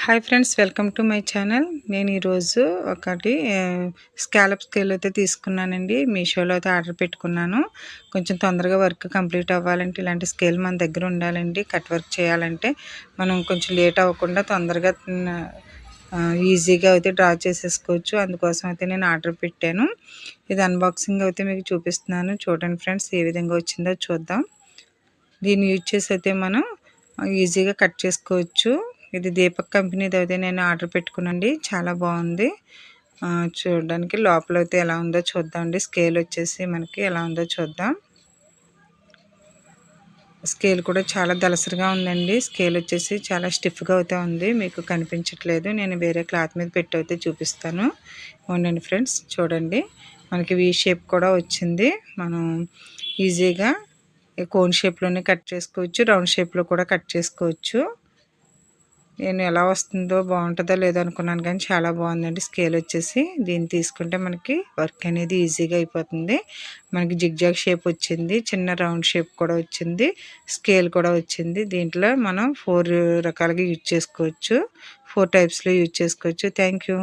Hi friends, welcome to my channel. నేను ఈరోజు ఒకటి స్కాలప్ స్కేల్ అయితే తీసుకున్నానండి. మీషోలో అయితే ఆర్డర్ పెట్టుకున్నాను. కొంచెం తొందరగా వర్క్ కంప్లీట్ అవ్వాలంటే ఇలాంటి స్కేల్ మన దగ్గర ఉండాలండి. కట్ వర్క్ చేయాలంటే మనం కొంచెం లేట్ అవ్వకుండా తొందరగా ఈజీగా అయితే డ్రా చేసేసుకోవచ్చు. అందుకోసం అయితే నేను ఆర్డర్ పెట్టాను. ఇది అన్బాక్సింగ్ అయితే మీకు చూపిస్తున్నాను. చూడండి ఫ్రెండ్స్, ఏ విధంగా వచ్చిందో చూద్దాం. దీన్ని యూజ్ చేసి అయితే మనం ఈజీగా కట్ చేసుకోవచ్చు. ఇది దీపక్ కంపెనీది అయితే నేను ఆర్డర్ పెట్టుకున్నానండి. చాలా బాగుంది. చూడడానికి లోపల అయితే ఎలా ఉందో చూద్దామండి. స్కేల్ వచ్చేసి మనకి ఎలా ఉందో చూద్దాం. స్కేల్ కూడా చాలా దలసరిగా ఉందండి. స్కేల్ వచ్చేసి చాలా స్టిఫ్గా అయితే ఉంది. మీకు కనిపించట్లేదు, నేను వేరే క్లాత్ మీద పెట్టి అయితే చూపిస్తాను. ఉండండి ఫ్రెండ్స్, చూడండి. మనకి వీ షేప్ కూడా వచ్చింది. మనం ఈజీగా కోన్ షేప్లోనే కట్ చేసుకోవచ్చు, రౌండ్ షేప్లో కూడా కట్ చేసుకోవచ్చు. నేను ఎలా వస్తుందో బాగుంటుందో లేదో అనుకున్నాను, కానీ చాలా బాగుందండి. స్కేల్ వచ్చేసి దీన్ని తీసుకుంటే మనకి వర్క్ అనేది ఈజీగా అయిపోతుంది. మనకి జిగ్జాగ్ షేప్ వచ్చింది, చిన్న రౌండ్ షేప్ కూడా వచ్చింది, స్కేల్ కూడా వచ్చింది. దీంట్లో మనం 4 రకాలుగా యూజ్ చేసుకోవచ్చు, 4 టైప్స్లో యూజ్ చేసుకోవచ్చు. Thank you.